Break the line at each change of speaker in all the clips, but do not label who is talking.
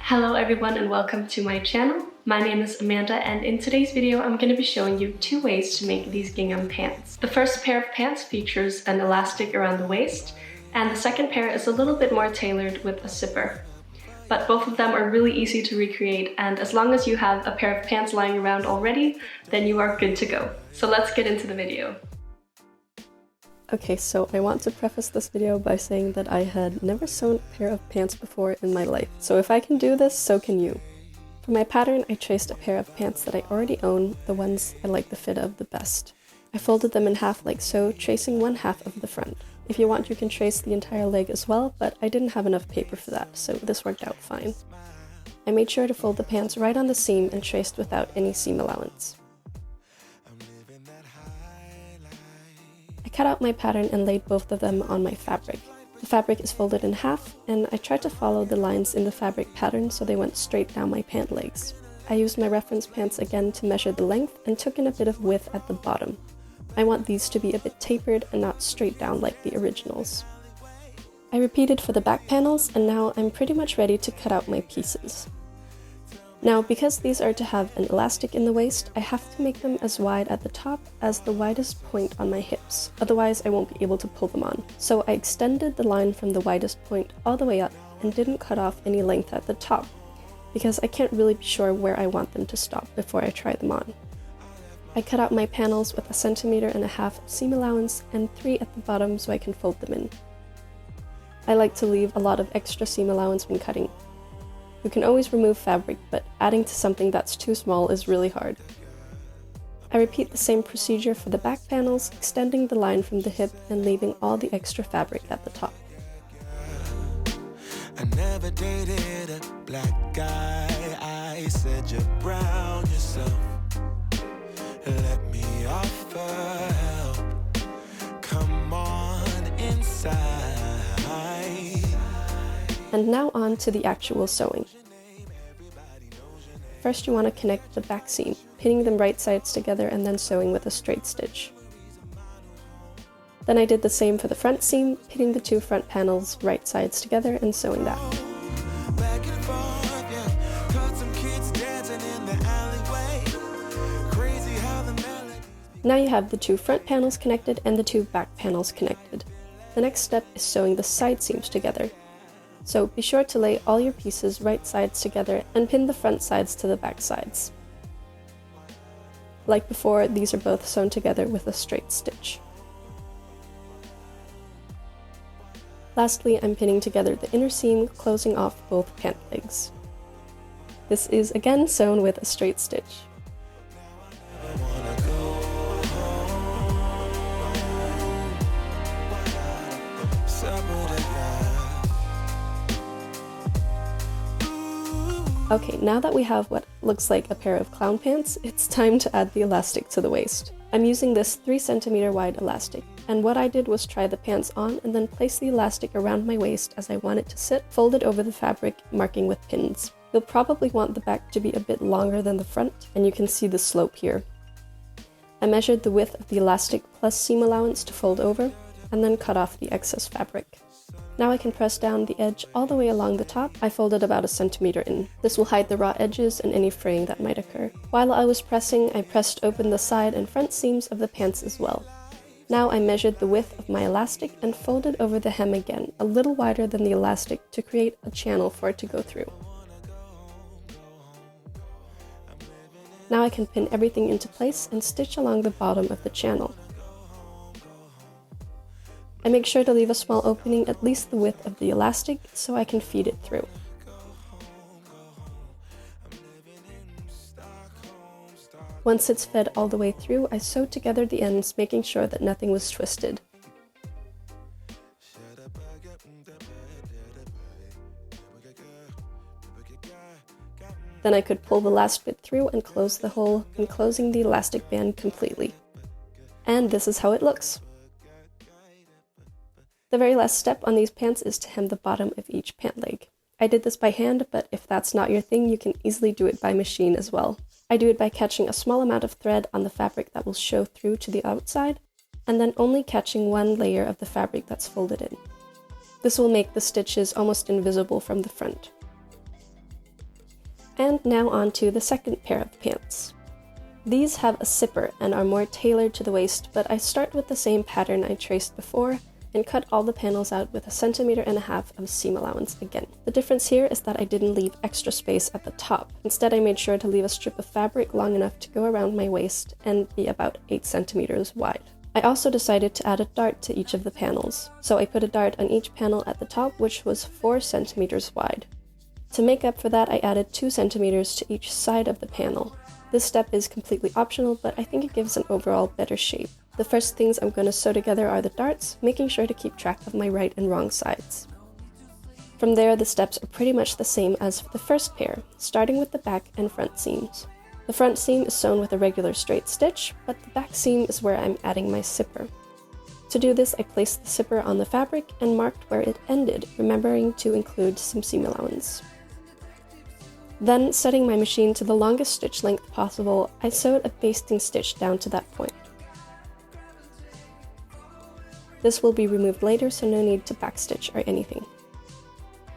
Hello everyone and welcome to my channel. My name is Amanda and in today's video I'm going to be showing you 2 ways to make these gingham pants. The first pair of pants features an elastic around the waist and the second pair is a little bit more tailored with a zipper. But both of them are really easy to recreate and as long as you have a pair of pants lying around already, then you are good to go. So let's get into the video. Okay, so I want to preface this video by saying that I had never sewn a pair of pants before in my life, so if I can do this, so can you. For my pattern, I traced a pair of pants that I already own, the ones I like the fit of the best. I folded them in half like so, tracing one half of the front. If you want, you can trace the entire leg as well, but I didn't have enough paper for that, so this worked out fine. I made sure to fold the pants right on the seam and traced without any seam allowance. I cut out my pattern and laid both of them on my fabric. The fabric is folded in half, and I tried to follow the lines in the fabric pattern so they went straight down my pant legs. I used my reference pants again to measure the length and took in a bit of width at the bottom. I want these to be a bit tapered and not straight down like the originals. I repeated for the back panels, and now I'm pretty much ready to cut out my pieces. Now, because these are to have an elastic in the waist, I have to make them as wide at the top as the widest point on my hips, otherwise I won't be able to pull them on. So I extended the line from the widest point all the way up and didn't cut off any length at the top, because I can't really be sure where I want them to stop before I try them on. I cut out my panels with 1.5 centimeters seam allowance and 3 at the bottom so I can fold them in. I like to leave a lot of extra seam allowance when cutting. You can always remove fabric, but adding to something that's too small is really hard. I repeat the same procedure for the back panels, extending the line from the hip and leaving all the extra fabric at the top.
I never dated a black guy. I said you're brown yourself. Let me offer help. Come on inside.
And now on to the actual sewing. First you want to connect the back seam, pinning them right sides together and then sewing with a straight stitch. Then I did the same for the front seam, pinning the 2 front panels right sides together and sewing that. Now you have the 2 front panels connected and the 2 back panels connected. The next step is sewing the side seams together. So be sure to lay all your pieces right sides together and pin the front sides to the back sides. Like before, these are both sewn together with a straight stitch. Lastly, I'm pinning together the inner seam, closing off both pant legs. This is again sewn with a straight stitch. Okay, now that we have what looks like a pair of clown pants, it's time to add the elastic to the waist. I'm using this 3 centimeter wide elastic, and what I did was try the pants on and then place the elastic around my waist as I want it to sit, folded over the fabric, marking with pins. You'll probably want the back to be a bit longer than the front, and you can see the slope here. I measured the width of the elastic plus seam allowance to fold over, and then cut off the excess fabric. Now I can press down the edge all the way along the top. I folded about 1 centimeter in. This will hide the raw edges and any fraying that might occur. While I was pressing, I pressed open the side and front seams of the pants as well. Now I measured the width of my elastic and folded over the hem again, a little wider than the elastic to create a channel for it to go through. Now I can pin everything into place and stitch along the bottom of the channel. I make sure to leave a small opening at least the width of the elastic so I can feed it through. Once it's fed all the way through, I sewed together the ends, making sure that nothing was twisted. Then I could pull the last bit through and close the hole, enclosing the elastic band completely. And this is how it looks. The very last step on these pants is to hem the bottom of each pant leg. I did this by hand, but if that's not your thing, you can easily do it by machine as well. I do it by catching a small amount of thread on the fabric that will show through to the outside, and then only catching 1 layer of the fabric that's folded in. This will make the stitches almost invisible from the front. And now on to the second pair of pants. These have a zipper and are more tailored to the waist, but I start with the same pattern I traced before and cut all the panels out with 1.5 centimeters of seam allowance again. The difference here is that I didn't leave extra space at the top. Instead, I made sure to leave a strip of fabric long enough to go around my waist and be about 8 centimeters wide. I also decided to add a dart to each of the panels, so I put a dart on each panel at the top, which was 4 centimeters wide. To make up for that, I added 2 centimeters to each side of the panel. This step is completely optional, but I think it gives an overall better shape. The first things I'm going to sew together are the darts, making sure to keep track of my right and wrong sides. From there, the steps are pretty much the same as for the first pair, starting with the back and front seams. The front seam is sewn with a regular straight stitch, but the back seam is where I'm adding my zipper. To do this, I placed the zipper on the fabric and marked where it ended, remembering to include some seam allowance. Then, setting my machine to the longest stitch length possible, I sewed a basting stitch down to that point. This will be removed later, so no need to backstitch or anything.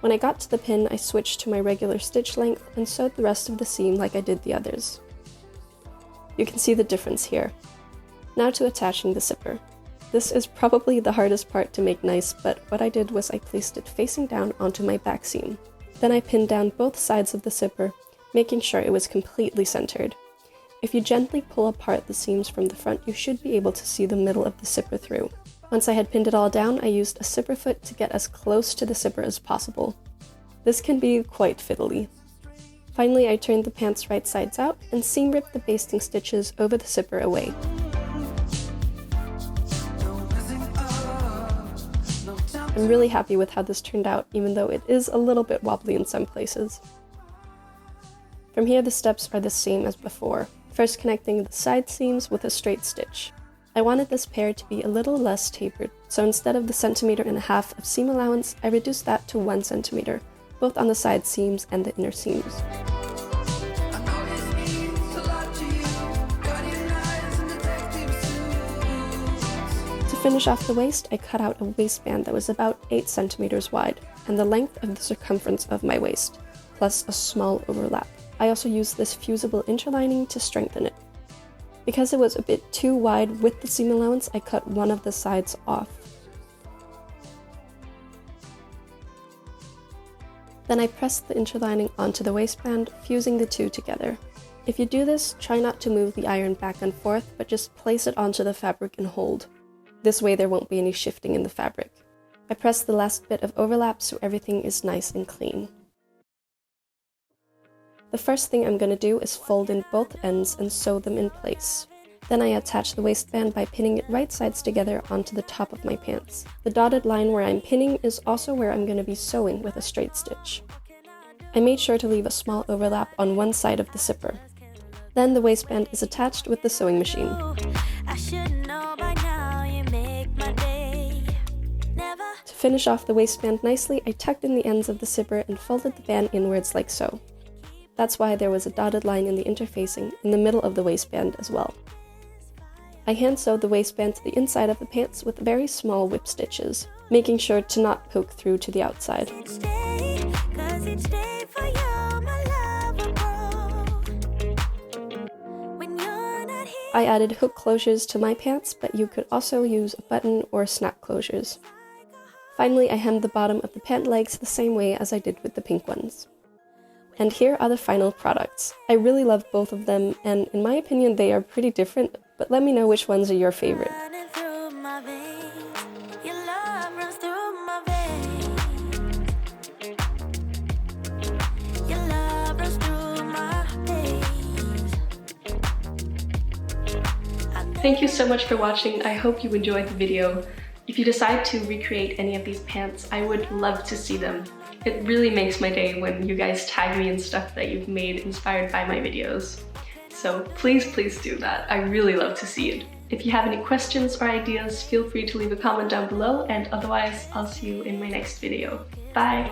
When I got to the pin, I switched to my regular stitch length and sewed the rest of the seam like I did the others. You can see the difference here. Now to attaching the zipper. This is probably the hardest part to make nice, but what I did was I placed it facing down onto my back seam. Then I pinned down both sides of the zipper, making sure it was completely centered. If you gently pull apart the seams from the front, you should be able to see the middle of the zipper through. Once I had pinned it all down, I used a zipper foot to get as close to the zipper as possible. This can be quite fiddly. Finally, I turned the pants right sides out and seam ripped the basting stitches over the zipper away. I'm really happy with how this turned out, even though it is a little bit wobbly in some places. From here, the steps are the same as before, first connecting the side seams with a straight stitch. I wanted this pair to be a little less tapered, so instead of the 1.5 centimeters of seam allowance, I reduced that to 1 centimeter, both on the side seams and the inner seams. To finish off the waist, I cut out a waistband that was about 8 centimeters wide, and the length of the circumference of my waist, plus a small overlap. I also used this fusible interlining to strengthen it. Because it was a bit too wide with the seam allowance, I cut one of the sides off. Then I pressed the interlining onto the waistband, fusing the two together. If you do this, try not to move the iron back and forth, but just place it onto the fabric and hold. This way there won't be any shifting in the fabric. I pressed the last bit of overlap so everything is nice and clean. The first thing I'm going to do is fold in both ends and sew them in place. Then I attach the waistband by pinning it right sides together onto the top of my pants. The dotted line where I'm pinning is also where I'm going to be sewing with a straight stitch. I made sure to leave a small overlap on one side of the zipper. Then the waistband is attached with the sewing machine. To finish off the waistband nicely, I tucked in the ends of the zipper and folded the band inwards like so. That's why there was a dotted line in the interfacing in the middle of the waistband as well. I hand sewed the waistband to the inside of the pants with very small whip stitches, making sure to not poke through to the outside. I added hook closures to my pants, but you could also use a button or snap closures. Finally, I hemmed the bottom of the pant legs the same way as I did with the pink ones. And here are the final products. I really love both of them, and in my opinion they are pretty different, but let me know which ones are your favorite. Thank you so much for watching. I hope you enjoyed the video. If you decide to recreate any of these pants, I would love to see them. It really makes my day when you guys tag me in stuff that you've made inspired by my videos. So please do that. I really love to see it. If you have any questions or ideas, feel free to leave a comment down below, and otherwise I'll see you in my next video. Bye!